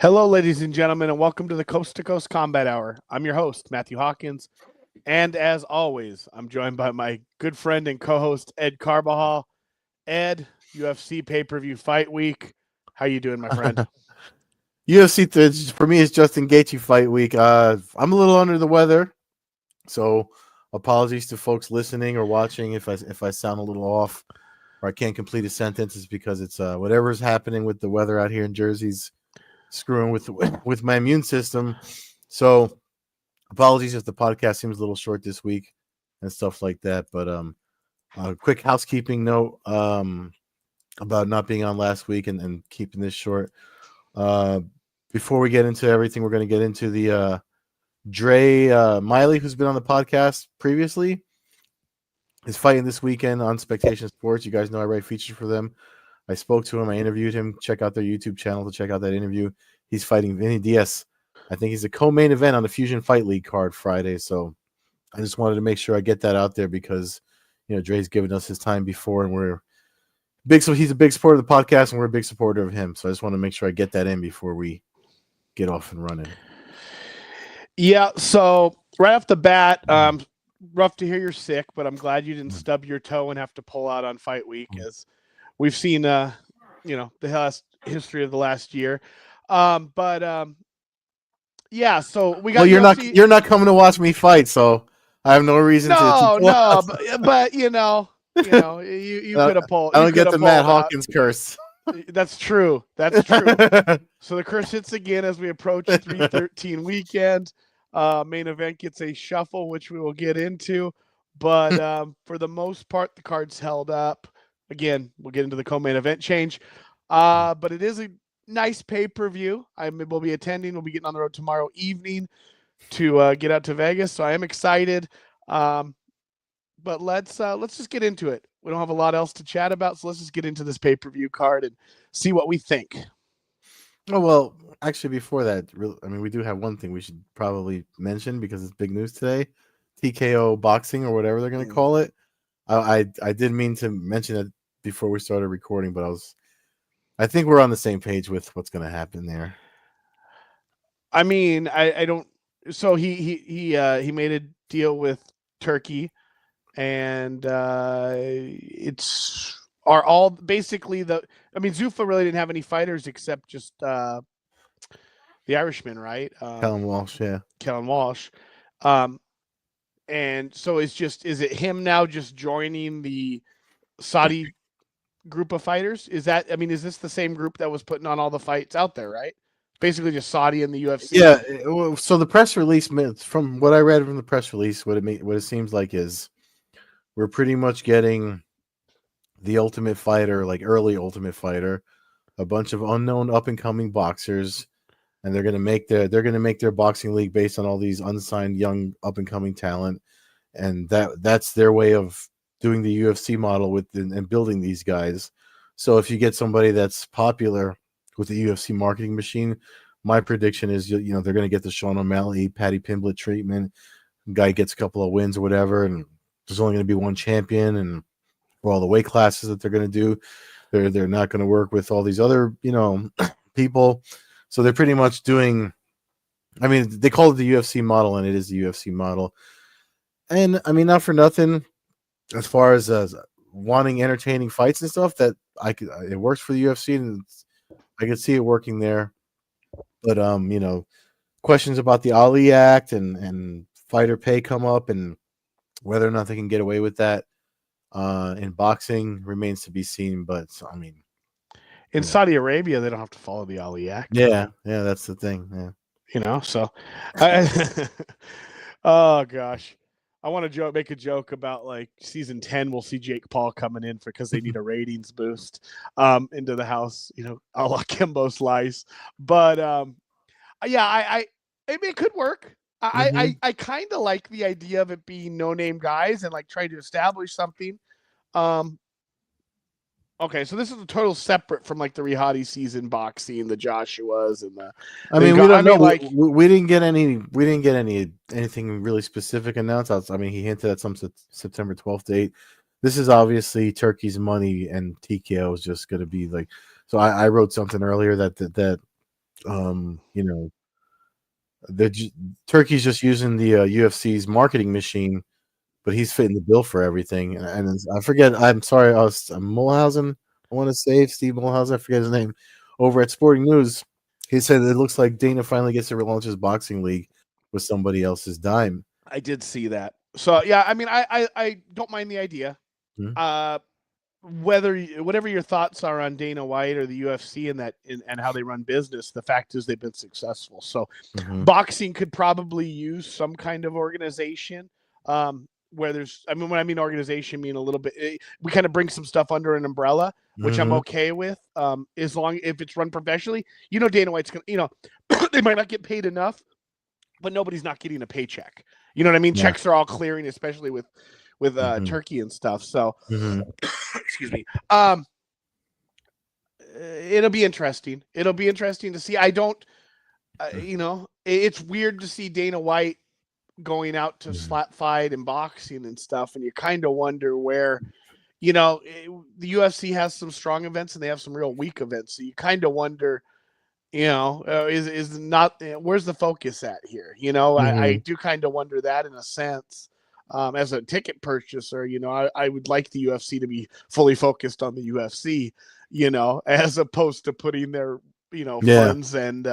Hello, ladies and gentlemen, and welcome to the Coast-to-Coast Combat Hour. I'm your host, Matthew Hawkins, and as always, I'm joined by my good friend and co-host, Ed Carbajal. Ed, UFC pay-per-view fight week. How you doing, my friend? UFC for me is Justin Gaethje fight week. I'm a little under the weather, so apologies to folks listening or watching if I sound a little off or I can't complete a sentence. It's because it's whatever's happening with the weather out here in Jersey's screwing with my immune system. So apologies if the podcast seems a little short this week and stuff like that. But quick housekeeping note about not being on last week and keeping this short. Before we get into everything, we're going to get into the Dre Miley, who's been on the podcast previously, is fighting this weekend on Spectation Sports. You guys know I write features for them. I spoke to him. I interviewed him. Check out their YouTube channel to check out that interview. He's fighting Vinny Diaz. I think he's a co-main event on the Fusion Fight League card Friday. So I just wanted to make sure I get that out there because, you know, Dre's given us his time before and we're big. So he's a big supporter of the podcast and we're a big supporter of him. So I just want to make sure I get that in before we get off and running. Yeah, so right off the bat, rough to hear you're sick, but I'm glad you didn't stub your toe and have to pull out on fight week, as we've seen, the history of the last year. Yeah, so we got. Well, UFC. you're not coming to watch me fight, so I have no reason to. But you could have pulled. I don't get the Matt Hawkins curse. That's true. That's true. So the curse hits again as we approach 3/13 weekend. Main event gets a shuffle, which we will get into. But for the most part, the card's held up. Again, we'll get into the co-main event change. But it is a nice pay-per-view. I will be attending. We'll be getting on the road tomorrow evening to get out to Vegas. So I am excited. But let's just get into it. We don't have a lot else to chat about, so let's just get into this pay-per-view card and see what we think. Oh, well, actually, before that, we do have one thing we should probably mention because it's big news today. TKO boxing or whatever they're going to call it. I did mean to mention it before we started recording, but I think we're on the same page with what's going to happen there. I mean, I don't. So he made a deal with Turkey, and are all basically Zuffa really didn't have any fighters except just the Irishman, right? Kellen Walsh, yeah. Kellen Walsh. And so is it him now just joining the Saudi group of fighters? Is this the same group that was putting on all the fights out there, right? Basically just Saudi and the UFC. Yeah. So the press release, from what I read from the press release, what it seems like is we're pretty much getting the Ultimate Fighter, like early Ultimate Fighter, a bunch of unknown up and coming boxers, and they're gonna make their boxing league based on all these unsigned young up and coming talent, and that's their way of doing the UFC model and building these guys. So if you get somebody that's popular with the UFC marketing machine, my prediction is they're going to get the Sean O'Malley, Paddy Pimblett treatment. Guy gets a couple of wins or whatever, and there's only going to be one champion, and for all the weight classes that they're going to do, they're not going to work with all these other people. So they're pretty much doing. I mean, they call it the UFC model, and it is the UFC model. And I mean, not for nothing, as far as wanting entertaining fights and stuff, that it works for the UFC, and I could see it working there. But questions about the Ali Act and fighter pay come up, and whether or not they can get away with that in boxing remains to be seen. But I mean, in Saudi Arabia, they don't have to follow the Ali Act. Yeah, that's the thing. Yeah, so oh gosh. I want to make a joke about like season 10. We'll see Jake Paul coming in because they need a ratings boost into the house, a la Kimbo Slice. But I mean, it could work. I kind of like the idea of it being no-name guys and like trying to establish something. Okay, so this is a total separate from like the Rihadi season boxing, the Joshuas, and the. I mean, we don't know. Like we didn't get anything really specific announced. I mean, he hinted at some September 12th date. This is obviously Turkey's money, and TKO is just going to be like. So I wrote something earlier that You know, Turkey's just using the UFC's marketing machine, but he's fitting the bill for everything. And I forget. I'm sorry. Mulhausen. I want to say Steve Mulhausen. I forget his name. Over at Sporting News, he said it looks like Dana finally gets to relaunch his boxing league with somebody else's dime. I did see that. So yeah, I mean, I don't mind the idea. Hmm. Whatever your thoughts are on Dana White or the UFC and how they run business, the fact is they've been successful. So Hmm. boxing could probably use some kind of organization. Where there's, I mean, when I mean organization, I mean a little bit. We kind of bring some stuff under an umbrella, which I'm Hmm. okay with, as long if it's run professionally. Dana White's gonna, they might not get paid enough, but nobody's not getting a paycheck. You know what I mean? Yeah. Checks are all clearing, especially with Hmm. Turkey and stuff. So, Hmm. excuse me. It'll be interesting. It'll be interesting to see. I don't, it's weird to see Dana White going out to Hmm. slap fight and boxing and stuff, and you kind of wonder where, the UFC has some strong events and they have some real weak events. So you kind of wonder, is not where's the focus at here? I Hmm. do kind of wonder that in a sense. As a ticket purchaser, I would like the UFC to be fully focused on the UFC, as opposed to putting their Yeah. funds and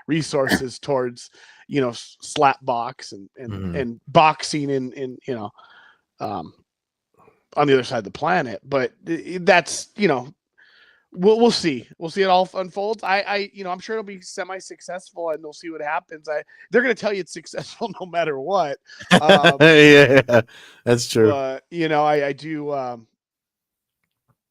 resources towards slap box and Hmm. and boxing um, on the other side of the planet. But that's we'll see. We'll see it all unfolds. I'm sure it'll be semi-successful, and they'll see what happens. They're going to tell you it's successful no matter what. Yeah, that's true. But I do.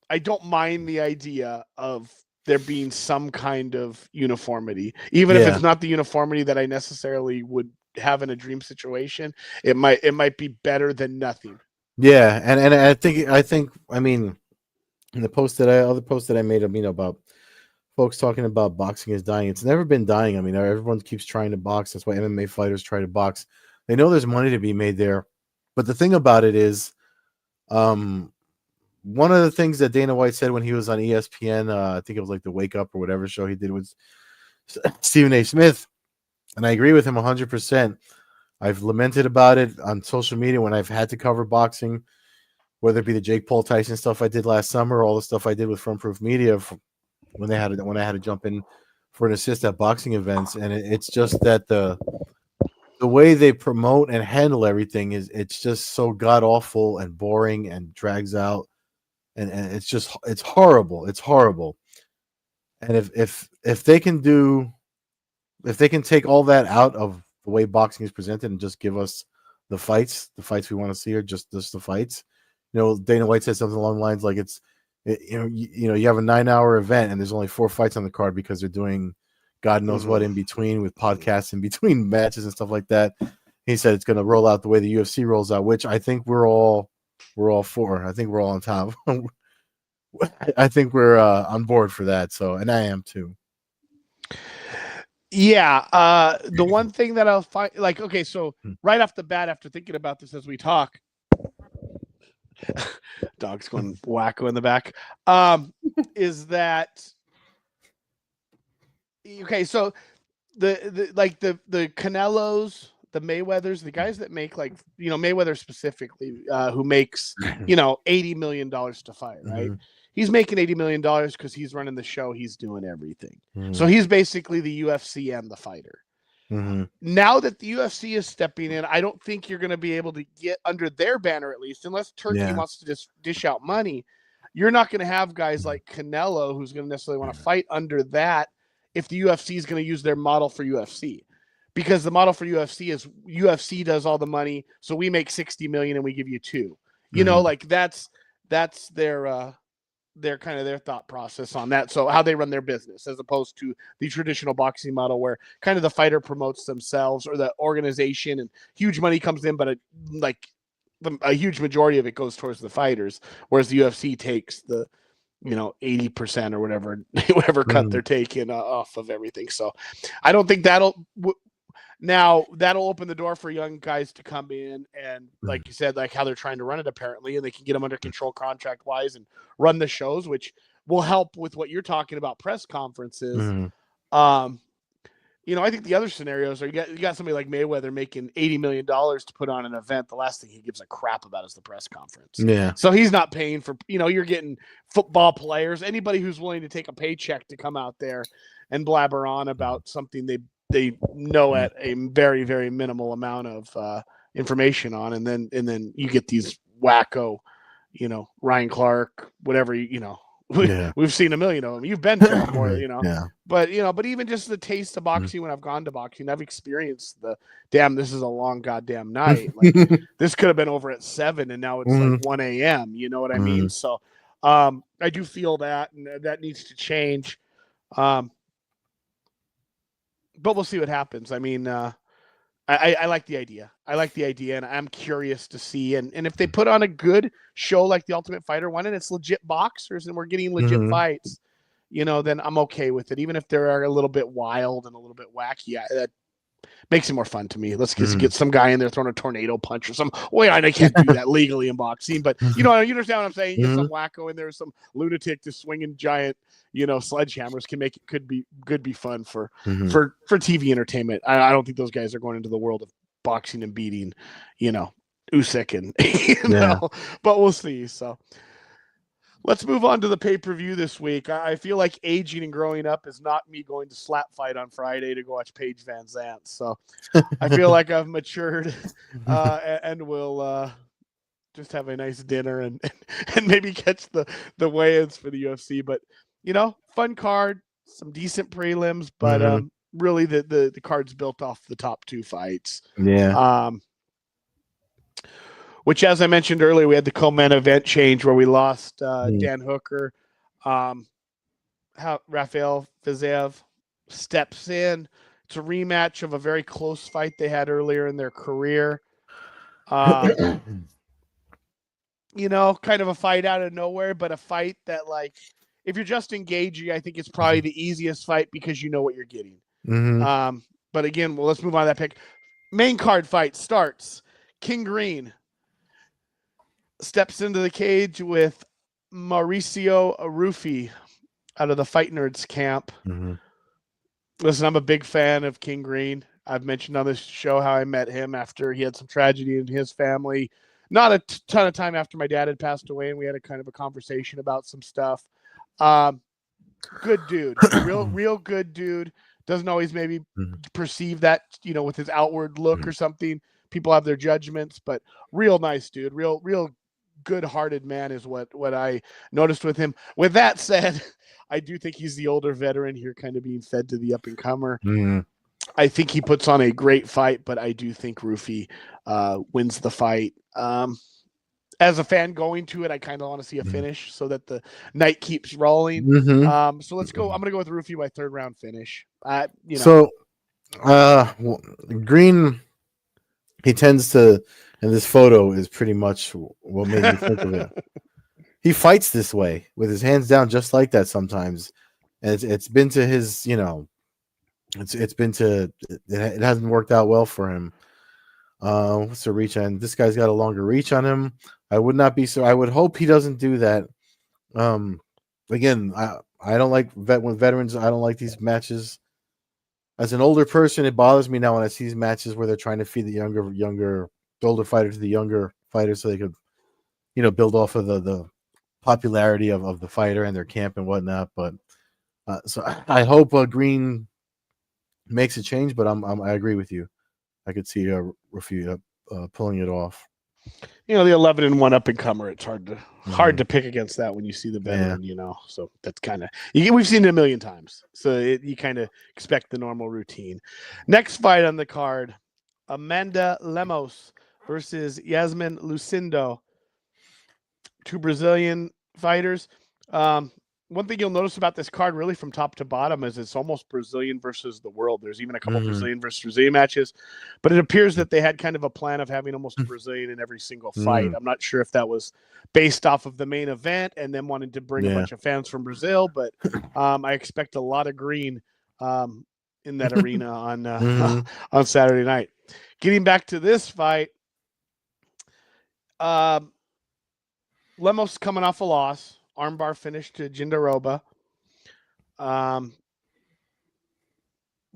I don't mind the idea of there being some kind of uniformity, even if Yeah. it's not the uniformity that I necessarily would have in a dream situation. It might be better than nothing. Yeah, and I think I mean in the other post that I made, about folks talking about boxing is dying. It's never been dying. I mean, everyone keeps trying to box. That's why MMA fighters try to box. They know there's money to be made there. But the thing about it is, um, one of the things that Dana White said when he was on ESPN, I think it was like the Wake Up or whatever show he did with Stephen A. Smith, and I agree with him 100%. I've lamented about it on social media when I've had to cover boxing, whether it be the Jake Paul Tyson stuff I did last summer, or all the stuff I did with Front Proof Media when I had to jump in for an assist at boxing events, and it's just that the way they promote and handle everything it's just so god awful and boring and drags out, and it's horrible. It's horrible. And if they can take all that out of the way boxing is presented and just give us the fights we want to see, or just the fights. Dana White said something along the lines like you have a 9-hour event and there's only 4 fights on the card because they're doing God knows what in between with podcasts in between matches and stuff like that. He said it's going to roll out the way the UFC rolls out, which I think we're all for. I think we're all on top. I think we're on board for that. So, and I am too. Yeah. The one thing that I'll find, like, okay, so right off the bat, after thinking about this as we talk, dog's going wacko in the back. Is that okay? So the Canelos, the Mayweathers, the guys that make Mayweather specifically, who makes $80 million to fight, right? Mhm. He's making $80 million because he's running the show. He's doing everything. So Mhm. he's basically the UFC and the fighter. Mhm. Now that the UFC is stepping in, I don't think you're going to be able to get under their banner, at least, unless Turkey Yeah. wants to just dish out money. You're not going to have guys like Canelo who's going to necessarily want to fight under that if the UFC is going to use their model for UFC. Because the model for UFC is UFC does all the money, so we make 60 million and we give you 2. Mhm. Like that's their kind of their thought process on that. So how they run their business, as opposed to the traditional boxing model where kind of the fighter promotes themselves or the organization and huge money comes in, but a huge majority of it goes towards the fighters, whereas the UFC takes the 80% or whatever cut they're Mhm. taking off of everything. So I don't think that'll open the door for young guys to come in and, Mhm. like you said, like how they're trying to run it apparently, and they can get them under control contract wise and run the shows, which will help with what you're talking about, press conferences. Mhm. Um, I think the other scenarios are you got somebody like Mayweather making $80 million to put on an event. The last thing he gives a crap about is the press conference. Yeah. So he's not paying for, you're getting football players, anybody who's willing to take a paycheck to come out there and blabber on about something they know at a very, very minimal amount of information on. And then you get these wacko, Ryan Clark, whatever, Yeah. we've seen a million of them. You've been to them more, Yeah. But but even just the taste of boxing when I've gone to boxing, I've experienced this is a long goddamn night. Like this could have been over at 7 and now it's like 1 a.m. You know what I mean? So I do feel that, and that needs to change. But we'll see what happens. I mean, I like the idea. I like the idea, and I'm curious to see. And if they put on a good show like the Ultimate Fighter one, and it's legit boxers, and we're getting legit fights, then I'm okay with it. Even if they're a little bit wild and a little bit wacky, that makes it more fun to me. Let's just get some guy in there throwing a tornado punch or some. Well, I can't do that legally in boxing, but you understand what I'm saying. Get some wacko in there, some lunatic just swinging giant, sledgehammers could be fun for TV entertainment. I don't think those guys are going into the world of boxing and beating, Usyk and but we'll see. So let's move on to the pay-per-view this week. I feel like aging and growing up is not me going to Slap Fight on Friday to go watch Paige Van Zant. So I feel like I've matured and will just have a nice dinner and maybe catch the weigh-ins for the UFC. But, fun card, some decent prelims, but really the card's built off the top 2 fights. Yeah. Which, as I mentioned earlier, we had the co-main event change where we lost Dan Hooker. Rafael Fiziev steps in. It's a rematch of a very close fight they had earlier in their career. Kind of a fight out of nowhere, but a fight that, like, if you're just engaging, I think it's probably the easiest fight because you know what you're getting. But again, let's move on to that pick. Main card fight starts. King Green steps into the cage with Mauricio Arufi out of the Fight Nerds camp. Listen, I'm a big fan of King Green. I've mentioned on this show how I met him after he had some tragedy in his family. Not a ton of time after my dad had passed away, and we had a kind of a conversation about some stuff. Good dude, real good dude. Doesn't always maybe perceive that, with his outward look or something. People have their judgments, but real nice dude, real good-hearted man is what I noticed with him. With that said, I do think he's the older veteran here, kind of being fed to the up-and-comer. I think he puts on a great fight, but I do think Rufi wins the fight. As a fan going to it, I kind of want to see a finish so that the night keeps rolling. So let's go. I'm going to go with Rufi by 3rd round finish. So, Green, he tends to, and this photo is pretty much what made me think of it. He fights this way with his hands down, just like that sometimes. And it's been to his, it's been to, it hasn't worked out well for him. What's the reach on? This guy's got a longer reach on him. I would not be so. I would hope he doesn't do that. Again, I don't like with veterans. I don't like these matches. As an older person, it bothers me now when I see these matches where they're trying to feed the older fighter to the younger fighter so they could, build off of the popularity of the fighter and their camp and whatnot. But so I hope Green makes a change. But I agree with you. I could see Rafi pulling it off. The 11-1 up-and-comer. It's hard to pick against that when you see the veteran. So that's kind of we've seen it a million times. So you kind of expect the normal routine. Next fight on the card: Amanda Lemos versus Yasmin Lucindo. 2 Brazilian fighters. One thing you'll notice about this card, really from top to bottom, is it's almost Brazilian versus the world. There's even a couple Brazilian versus Brazilian matches, but it appears that they had kind of a plan of having almost a Brazilian in every single fight. I'm not sure if that was based off of the main event and then wanting to bring a bunch of fans from Brazil, but I expect a lot of green in that arena on Saturday night. Getting back to this fight, Lemos coming off a loss. Armbar finish to Jindaroba.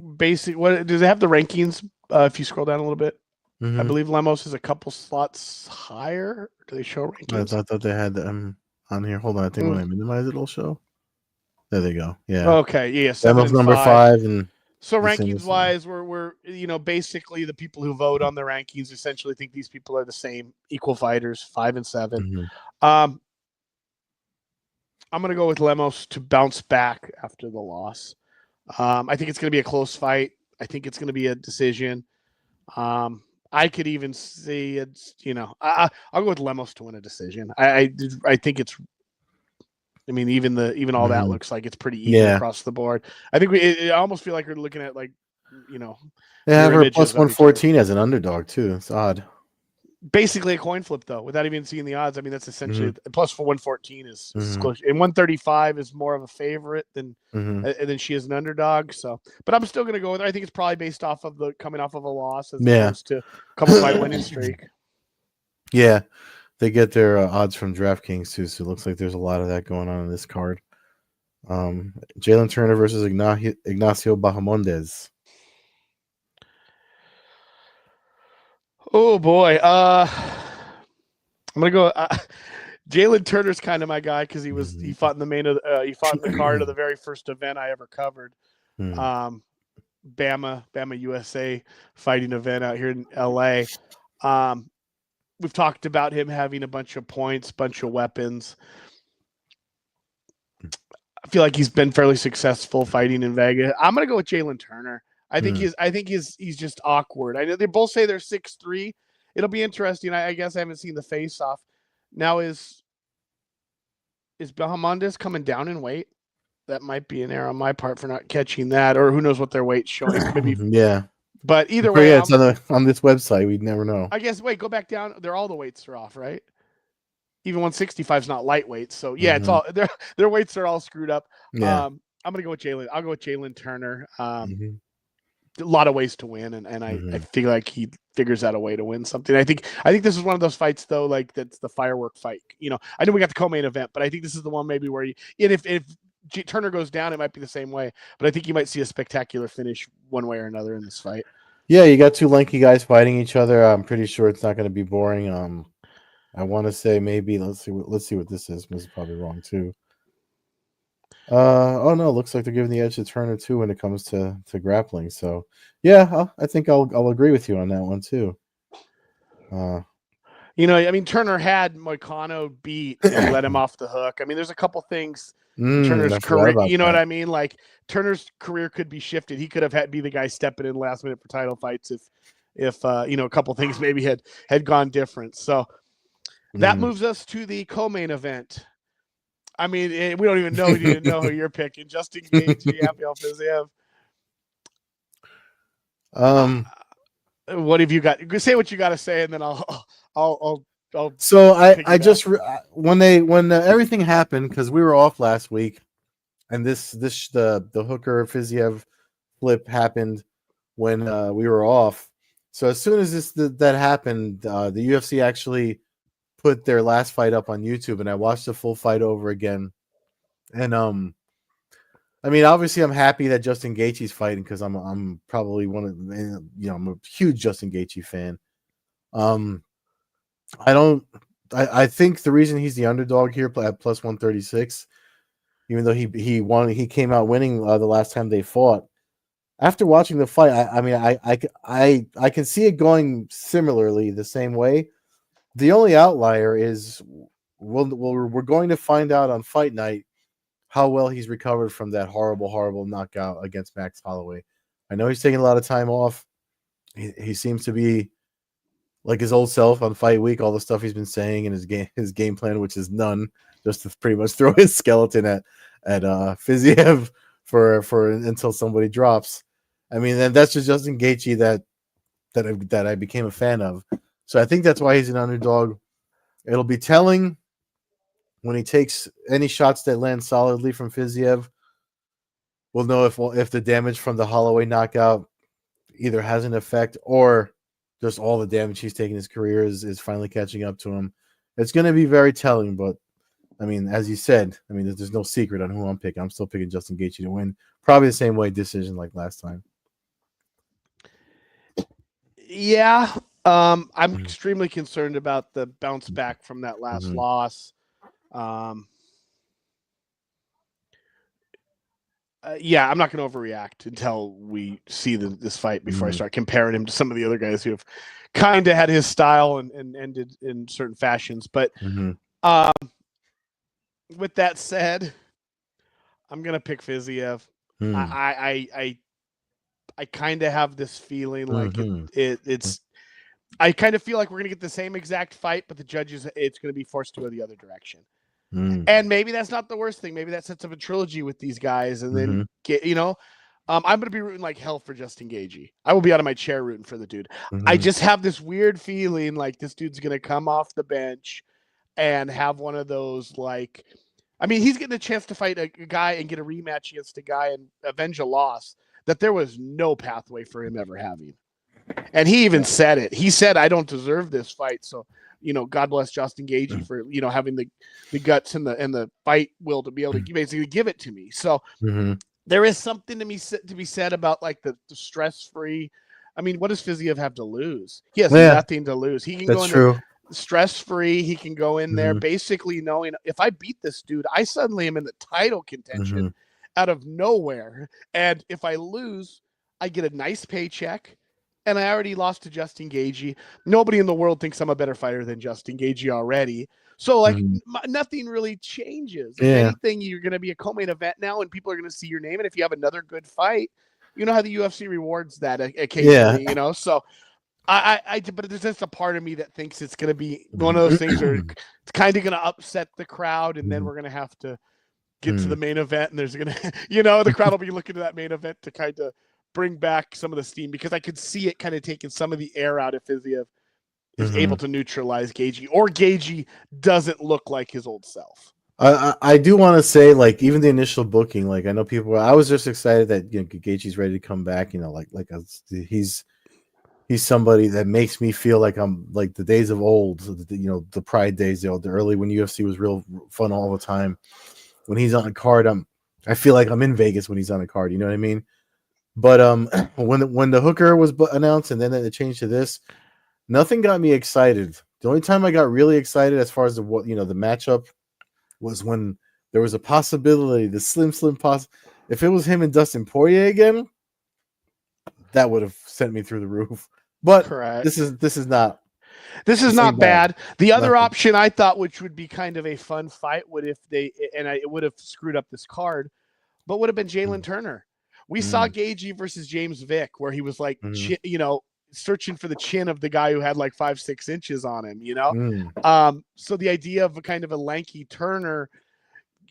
basic. What does it have the rankings? If you scroll down a little bit, I Mm-hmm. believe Lemos is a couple slots higher. Do they show rankings? I thought they had on here. Hold on, I think when I minimize it, it'll show. There they go. Yeah, Okay, yeah, 7 Lemos and number 5. 5, and So the same rankings as wise, we're basically the people who vote on the rankings essentially think these people are the same, equal fighters, 5 and 7. I'm gonna go with Lemos to bounce back after the loss. I think it's gonna be a close fight. I think it's gonna be a decision. I could even see it's I'll go with Lemos to win a decision. I think it's. I mean, even all that looks like it's pretty even across the board. I think I almost feel like we're looking at like, they have her plus images of each other. 114 as an underdog too. It's odd. Basically a coin flip though, without even seeing the odds. I mean, that's essentially plus for 114 is close, and 135 is more of a favorite than and then she is an underdog. So, but I'm still gonna go with her. I think it's probably based off of coming off of a loss as opposed to a couple fight winning streak. Yeah, they get their odds from DraftKings too, so it looks like there's a lot of that going on in this card. Jalen Turner versus Ignacio Bahamondes. Oh boy, I'm gonna go. Jalen Turner's kind of my guy because he fought in the he fought in the card of the very first event I ever covered. Bama USA fighting event out here in LA. We've talked about him having a bunch of points, bunch of weapons. I feel like he's been fairly successful fighting in Vegas. I'm gonna go with Jalen Turner. I think he's just awkward. I know they both say they're 6'3". It'll be interesting. I guess I haven't seen the face off. Now is Bahamondes coming down in weight? That might be an error on my part for not catching that, or who knows what their weight's showing. Maybe, yeah. But either way, it's on this website. We'd never know. I guess. Wait, go back down. They're all the weights are off, right? Even 165 is not lightweight, so yeah, it's all their weights are all screwed up. Yeah. I'm gonna go with Jalen. I'll go with Jalen Turner. A lot of ways to win, and I feel like he figures out a way to win something. I think this is one of those fights though, like that's the firework fight. I know we got the co-main event, but I think this is the one maybe where if Turner goes down, it might be the same way. But I think you might see a spectacular finish one way or another in this fight. Yeah, you got two lanky guys fighting each other. I'm pretty sure it's not going to be boring. I want to say maybe let's see what this is. This is probably wrong too. Oh no, looks like they're giving the edge to Turner too when it comes to grappling. So yeah, I think I'll agree with you on that one too. I mean, Turner had Moicano beat and let him off the hook. I mean, there's a couple things in Turner's career. You know what I mean? Like Turner's career could be shifted. He could have be the guy stepping in last minute for title fights if a couple things maybe had gone different. So that moves us to the co-main event. I mean, we don't even know who you're picking. Justin Gaethje, Rafael Fiziev. What have you got? Say what you got to say, and then I'll. So I just when everything happened, because we were off last week, and the Hooker Fiziev flip happened when we were off. So as soon as that happened, the UFC actually put their last fight up on YouTube, and I watched the full fight over again. And I mean, obviously, I'm happy that Justin Gaethje's fighting because I'm probably one of I'm a huge Justin Gaethje fan. I think the reason he's the underdog here at plus 136, even though he came out winning the last time they fought. After watching the fight, I can see it going similarly the same way. The only outlier is we're going to find out on fight night how well he's recovered from that horrible knockout against Max Holloway. I know he's taking a lot of time off. He seems to be like his old self on fight week, all the stuff he's been saying in his game plan, which is none, just to pretty much throw his skeleton at Fiziev for until somebody drops. I mean, and that's just Justin Gaethje that I became a fan of. So I think that's why he's an underdog. It'll be telling when he takes any shots that land solidly from Fiziev. We'll know if the damage from the Holloway knockout either has an effect or just all the damage he's taken in his career is finally catching up to him. It's going to be very telling, but I mean, as you said, I mean, there's no secret on who I'm picking. I'm still picking Justin Gaethje to win. Probably the same way decision like last time. Yeah. I'm extremely concerned about the bounce back from that last loss. Yeah, I'm not going to overreact until we see this fight before I start comparing him to some of the other guys who have kind of had his style and ended in certain fashions. But with that said, I'm going to pick Fiziev. I kind of have this feeling like it's. I kind of feel like we're going to get the same exact fight, but the judges, it's going to be forced to go the other direction. And maybe that's not the worst thing. Maybe that sets up a trilogy with these guys, and then get I'm going to be rooting like hell for Justin Gaethje. I will be out of my chair rooting for the dude. I just have this weird feeling like this dude's going to come off the bench and have one of those like, I mean, he's getting a chance to fight a guy and get a rematch against a guy and avenge a loss that there was no pathway for him ever having. And he even said it. He said, "I don't deserve this fight." So, God bless Justin Gaethje for having the guts and the fight will to be able to basically give it to me. So there is something to be said about like the stress free. I mean, what does Fiziev have to lose? He has nothing to lose. He can go in there stress free. He can go in there basically knowing if I beat this dude, I suddenly am in the title contention out of nowhere. And if I lose, I get a nice paycheck. And I already lost to Justin Gaethje. Nobody in the world thinks I'm a better fighter than Justin Gaethje already. So, like, nothing really changes. If anything, you're going to be a co-main event now, and people are going to see your name. And if you have another good fight, you know how the UFC rewards that occasionally, So, but there's just a part of me that thinks it's going to be one of those things where it's kind of going to upset the crowd, and then we're going to have to get to the main event, and there's going to, the crowd will be looking to that main event to kind of bring back some of the steam, because I could see it kind of taking some of the air out if Fiziev is able to neutralize Gaethje, or Gaethje doesn't look like his old self. I do want to say, like, even the initial booking, like, I know people. I was just excited that Gaethje's ready to come back. He's somebody that makes me feel like I'm like the days of old. The Pride days, the early when UFC was real fun all the time. When he's on a card, I feel like I'm in Vegas when he's on a card. You know what I mean? But when the Hooker was announced and then it changed to this, nothing got me excited. The only time I got really excited as far as the matchup was when there was a possibility, the slim if it was him and Dustin Poirier again, that would have sent me through the roof. But correct. This is not. This is not bad. The other option I thought, which would be kind of a fun fight, it would have screwed up this card, but would have been Jalen Turner. We saw Gaethje versus James Vick, where he was like, searching for the chin of the guy who had like 5-6 inches on him, So the idea of a kind of a lanky Turner,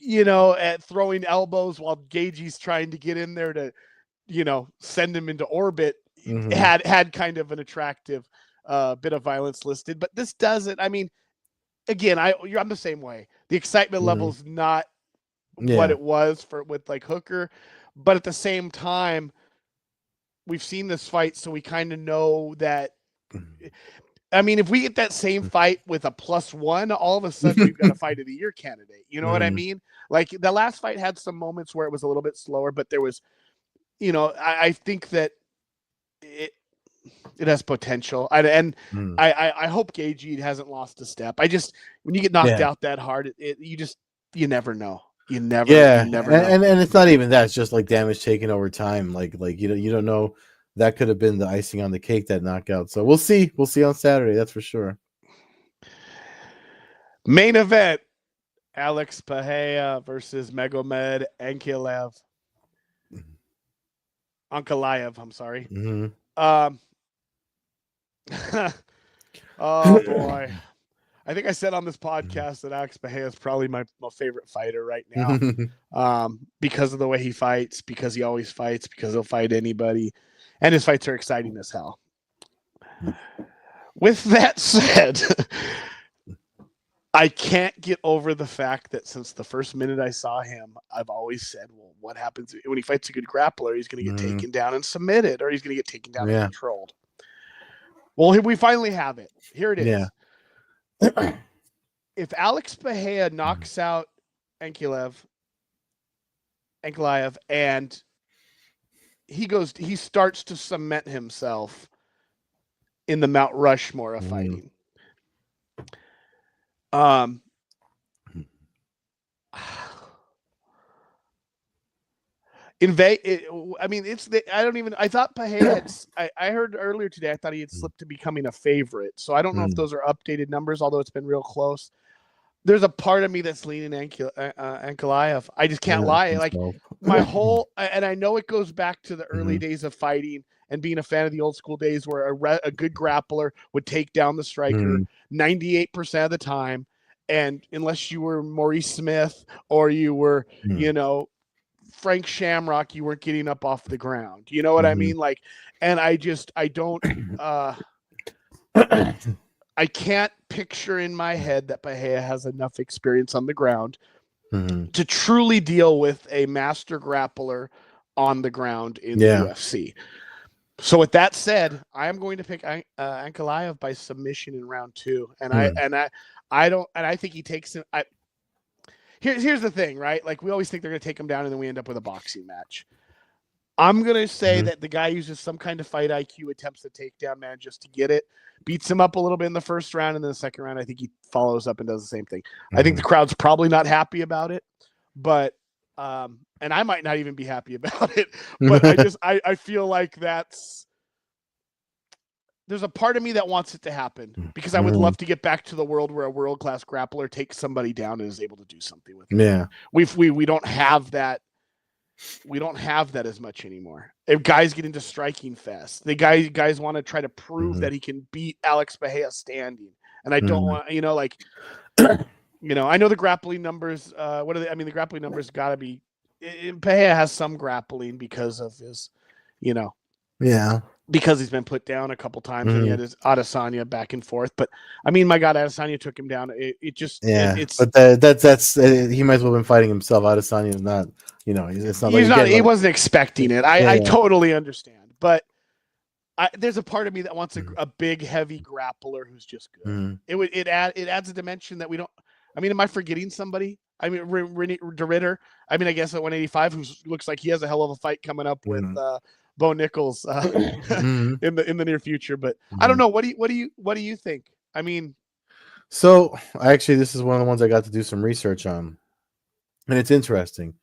at throwing elbows while Gaethje's trying to get in there to, send him into orbit, had kind of an attractive bit of violence listed. But this doesn't. I mean, again, I'm the same way. The excitement level is not what it was with like Hooker, but at the same time, we've seen this fight, so we kind of know that. I mean, if we get that same fight with a +1, all of a sudden we've got a fight of the year candidate. You know what I mean? Like, the last fight had some moments where it was a little bit slower, but there was, I think that it has potential. I hope Gaethje hasn't lost a step. When you get knocked out that hard, you never know. You never know. And it's not even that. It's just like damage taken over time. Like you don't know. That could have been the icing on the cake, that knockout. So we'll see. We'll see on Saturday. That's for sure. Main event: Alex Pereira versus Magomed Ankalaev. I'm sorry. Oh boy. I think I said on this podcast that Alex Pereira is probably my favorite fighter right now, because of the way he fights, because he always fights, because he'll fight anybody, and his fights are exciting as hell. With that said, I can't get over the fact that since the first minute I saw him, I've always said, well, what happens when he fights a good grappler? He's going to get taken down and submitted, or he's going to get taken down and controlled. Well, we finally have it. Here it is. Yeah. If Alex Pereira knocks out Ankalaev, and he starts to cement himself in the Mount Rushmore of Mhm. fighting. I mean, I don't even. I thought Pahea had. I heard earlier today. I thought he had slipped to becoming a favorite. So I don't know if those are updated numbers, although it's been real close. There's a part of me that's leaning Ankalaev. I just can't lie. Like my whole, and I know it goes back to the early days of fighting and being a fan of the old school days where a good grappler would take down the striker 98% of the time. And unless you were Maurice Smith or you were, Frank Shamrock, you weren't getting up off the ground. You know what I mean? Like, and I don't, I can't picture in my head that Pahea has enough experience on the ground to truly deal with a master grappler on the ground in the UFC. So with that said, I am going to pick Ankalaev by submission in round 2, and I think he takes him. Here's the thing, right? Like we always think they're going to take him down, and then we end up with a boxing match. I'm going to say that the guy uses some kind of fight IQ, attempts to take down man just to get it, beats him up a little bit in the first round, and then the second round, I think he follows up and does the same thing. I think the crowd's probably not happy about it, but and I might not even be happy about it, but I feel like there's a part of me that wants it to happen because I would love to get back to the world where a world-class grappler takes somebody down and is able to do something with it. Yeah. We don't have that. We don't have that as much anymore. If guys get into striking fest, the guys want to try to prove that he can beat Alex Pahea standing. And I don't want, I know the grappling numbers. What are they? I mean, the grappling numbers got to be. Pahea has some grappling because of his, because he's been put down a couple times and he had his Adesanya back and forth. But I mean, my God, Adesanya took him down. But that's he might as well have been fighting himself. Adesanya is not, it's not he wasn't expecting it. I totally understand, but there's a part of me that wants a big, heavy grappler who's just good. It adds a dimension that we don't. I mean, am I forgetting somebody? I mean, De Ridder. I mean, I guess at 185, who looks like he has a hell of a fight coming up with Bo Nichols in the near future. But I don't know. What do you think? I mean, so actually, this is one of the ones I got to do some research on, and it's interesting.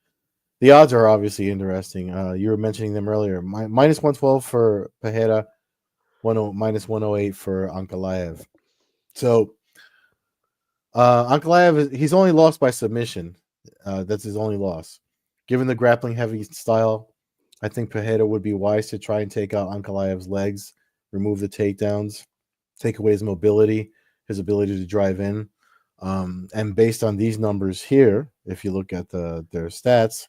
The odds are obviously interesting. You were mentioning them earlier. Minus 112 for Pajeda, minus 108 for Ankalaev. So Ankalaev, he's only lost by submission. That's his only loss. Given the grappling heavy style, I think Pajeda would be wise to try and take out Ankalaev's legs, remove the takedowns, take away his mobility, his ability to drive in. And based on these numbers here, if you look at their stats,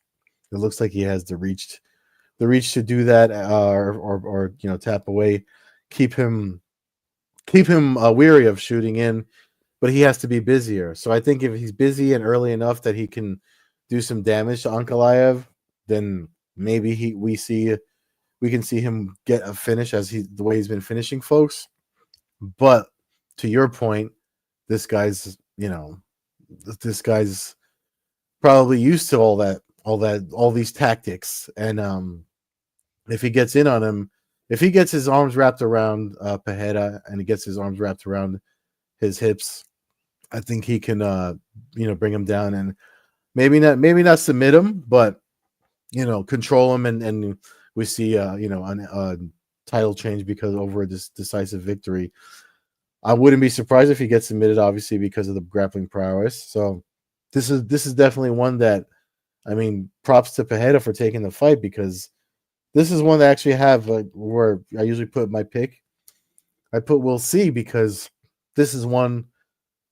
it looks like he has the reach to do that, or tap away, keep him weary of shooting in, but he has to be busier. So I think if he's busy and early enough that he can do some damage to Ankalaev, then maybe we can see him get a finish the way he's been finishing folks. But to your point, this guy's probably used to all these tactics, and if he gets in on him, if he gets his arms wrapped around Pajeda and he gets his arms wrapped around his hips, I think he can bring him down and maybe not submit him, but control him, and we see a title change because over a decisive victory. I wouldn't be surprised if he gets submitted, obviously, because of the grappling prowess. So this is definitely one that, I mean, props to Pajeda for taking the fight, because this is one that I actually have where I usually put my pick. I put we'll see, because this is one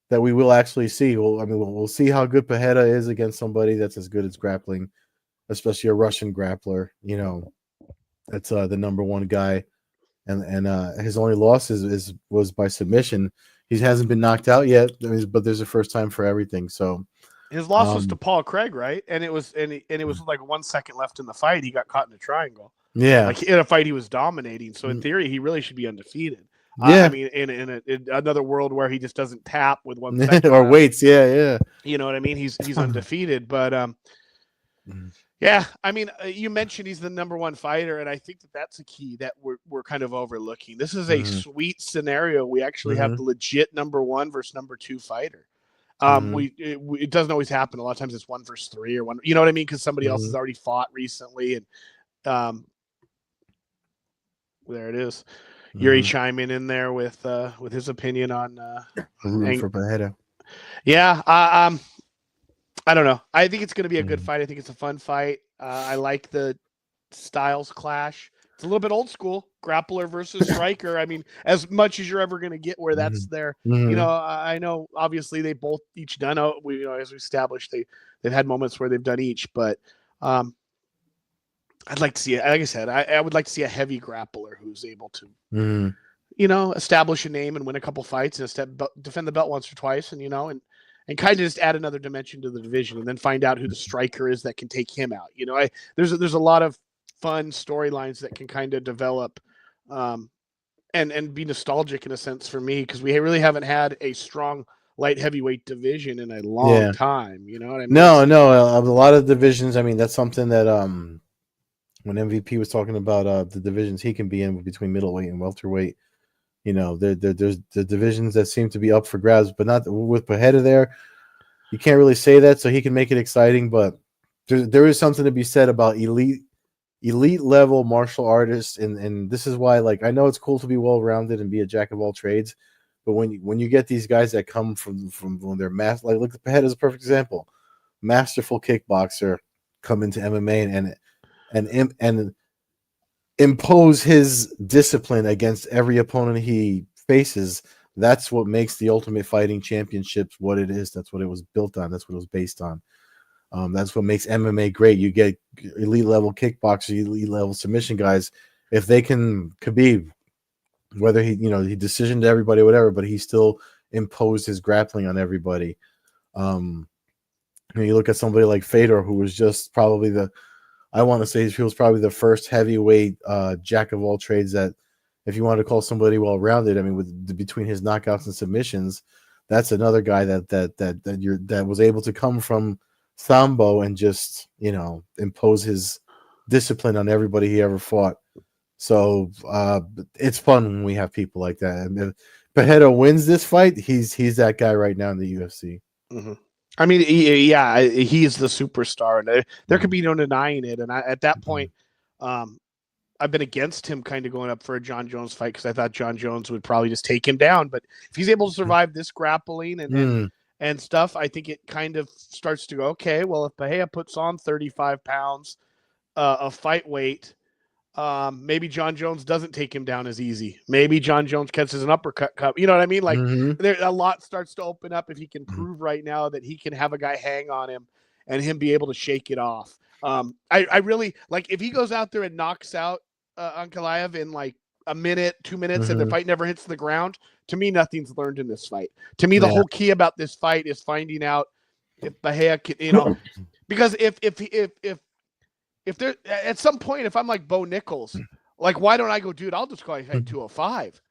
that we will actually see. We'll see how good Pajeda is against somebody that's as good as grappling, especially a Russian grappler. That's the number one guy, and his only loss was by submission. He hasn't been knocked out yet, but there's a first time for everything. So his loss was to Paul Craig, right? And it was like 1 second left in the fight. He got caught in a triangle. Yeah, like in a fight he was dominating. So in theory, he really should be undefeated. Yeah, I mean, in another world where he just doesn't tap with 1 second or waits. Yeah. You know what I mean? He's undefeated. But Yeah, I mean, you mentioned he's the number one fighter, and I think that that's a key that we're kind of overlooking. This is a Mm-hmm. sweet scenario. We actually have Mm-hmm. the legit number one versus number two fighter. Mm-hmm. It doesn't always happen. A lot of times it's 1 versus 3 or one. You know what I mean? Because somebody else Mm-hmm. has already fought recently, and um, there it is. Yuri Mm-hmm. chiming in there with his opinion on. Rooting And for Pajeda. yeah, I don't know. I think it's going to be a good Mm-hmm. fight. I think it's a fun fight. I like the styles clash. It's a little bit old school, grappler versus striker. I mean, as much as you're ever going to get where that's their, Mm-hmm. I know obviously they both each done out. As we established, they've had moments where they've done each, but um, I'd like to see it. Like I said, I would like to see a heavy grappler who's able to, Mm-hmm. establish a name and win a couple fights and defend the belt once or twice, and kind of just add another dimension to the division, and then find out who the striker is that can take him out. There's a lot of fun storylines that can kind of develop, um, and be nostalgic in a sense for me, because we really haven't had a strong light heavyweight division in a long Yeah. time. You know what I mean? No, no. A lot of divisions. I mean, that's something that when MVP was talking about the divisions he can be in between middleweight and welterweight. There's the divisions that seem to be up for grabs, but not with Pajeda there. You can't really say that, so he can make it exciting. But there is something to be said about elite level martial artists, and this is why, like, I know it's cool to be well rounded and be a jack of all trades, but when you get these guys that come from when they're like look, Pajeda is a perfect example, masterful kickboxer, come into MMA and impose his discipline against every opponent he faces. That's what makes the Ultimate Fighting Championships what it is. That's what it was built on. That's what it was based on. That's what makes MMA great. You get elite level kickboxers, elite level submission guys. If they can, Khabib, whether he decisioned everybody, whatever, but he still imposed his grappling on everybody. You look at somebody like Fedor, who was just probably I want to say he was probably the first heavyweight jack of all trades that, if you want to call somebody well rounded, I mean, between his knockouts and submissions, that's another guy that was able to come from Sambo and just impose his discipline on everybody he ever fought. So it's fun when we have people like that. And if Pajeda wins this fight, he's that guy right now in the UFC. Mm-hmm. I mean, he's the superstar, and there could Mm-hmm. be no denying it. And at that Mm-hmm. point, I've been against him kind of going up for a John Jones fight, because I thought John Jones would probably just take him down. But if he's able to survive this grappling and stuff, I think it kind of starts to go, okay, well, if Bahia puts on 35 pounds of fight weight, maybe John Jones doesn't take him down as easy. Maybe John Jones catches an uppercut cup. You know what I mean? Like, Mm-hmm. there a lot starts to open up if he can prove right now that he can have a guy hang on him and him be able to shake it off. I really like if he goes out there and knocks out Ankalaev in like a minute, 2 minutes, and the Mm-hmm. fight never hits the ground. To me, nothing's learned in this fight. To me, the Yeah. whole key about this fight is finding out if Bahia can, because if there at some point, if I'm like Bo Nichols, like, why don't I go, dude? I'll just go ahead 205.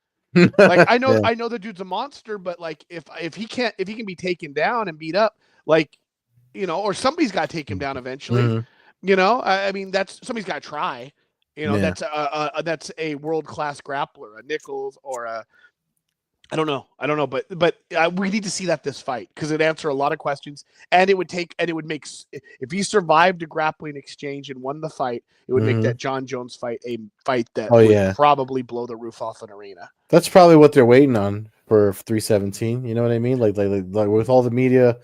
Like, I know Yeah. the dude's a monster, but like if he can be taken down and beat up, like, or somebody's got to take him down eventually. Mm-hmm. I mean, that's somebody's got to try. Yeah. That's a world class grappler, a Nichols or a I don't know, but we need to see this fight, because it answer a lot of questions, and it would make, if he survived a grappling exchange and won the fight, it would make Mm-hmm. that John Jones fight a fight that Oh would yeah. probably blow the roof off an arena. That's probably what they're waiting on for 317. You know what I mean? Like with all the media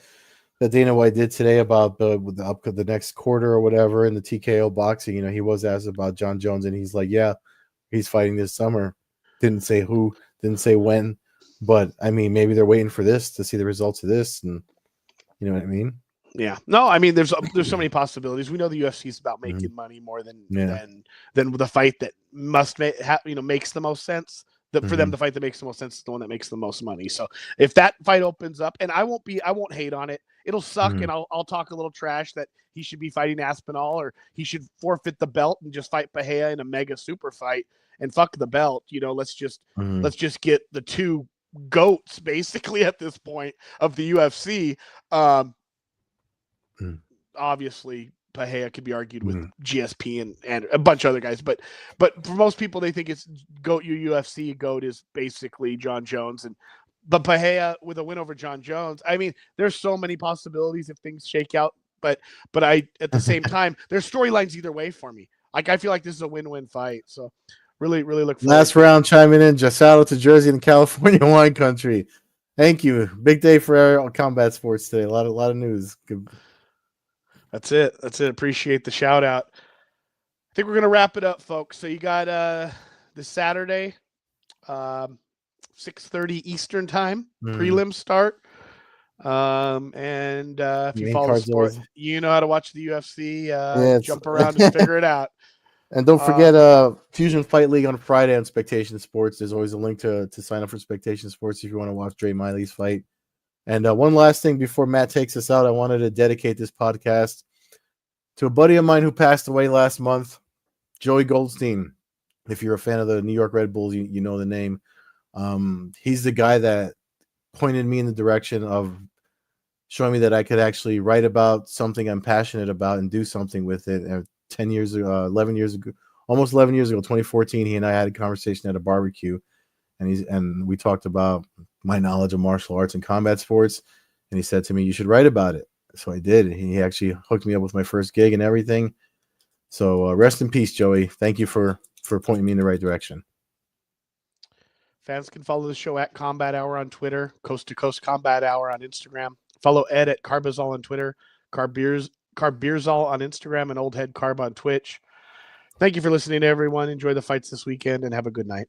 that Dana White did today about the next quarter or whatever in the TKO boxing. He was asked about John Jones, and he's like, "Yeah, he's fighting this summer." Didn't say who, didn't say when, but I mean, maybe they're waiting for this to see the results of this, and you know what I mean? Yeah. No, I mean, there's so many possibilities. We know the UFC is about Mm-hmm. making money more than Yeah. than the fight that makes the most sense. For them, Mm-hmm. the fight that makes the most sense is the one that makes the most money. So if that fight opens up, and I won't hate on it. It'll suck, Mm-hmm. and I'll talk a little trash that he should be fighting Aspinall, or he should forfeit the belt and just fight Bahia in a mega super fight and fuck the belt. Let's just get the two goats basically at this point of the UFC. Obviously Pahea could be argued with Mhm. GSP and a bunch of other guys. But for most people, they think it's GOAT UFC. GOAT is basically John Jones. But Pahea with a win over John Jones, I mean, there's so many possibilities if things shake out. But I at the same time, there's storylines either way for me. Like I feel like this is a win-win fight. So really look forward Last to it. round chiming in, just out to Jersey and California wine country. Thank you. Big day for our combat sports today. A lot of news. Good. That's it. Appreciate the shout out. I think we're gonna wrap it up, folks. So you got this Saturday, 6:30 Eastern time, prelim start. And if you Main follow the card's sport, always- you know how to watch the UFC. Yeah, Jump around and figure it out. And don't forget Fusion Fight League on Friday on Spectation Sports. There's always a link to sign up for Spectation Sports if you want to watch Dre Miley's fight. And one last thing before Matt takes us out, I wanted to dedicate this podcast to a buddy of mine who passed away last month, Joey Goldstein. If you're a fan of the New York Red Bulls, you know the name. He's the guy that pointed me in the direction of showing me that I could actually write about something I'm passionate about and do something with it. And 10 years ago, 11 years ago, almost 11 years ago, 2014, he and I had a conversation at a barbecue, and we talked about my knowledge of martial arts and combat sports. And he said to me, "You should write about it." So I did. He actually hooked me up with my first gig and everything. So rest in peace, Joey. Thank you for pointing me in the right direction. Fans can follow the show at Combat Hour on Twitter, Coast-to-Coast Combat Hour on Instagram. Follow Ed at Carbazol on Twitter, Carbeerzol on Instagram, and Old Head Carb on Twitch. Thank you for listening, everyone. Enjoy the fights this weekend and have a good night.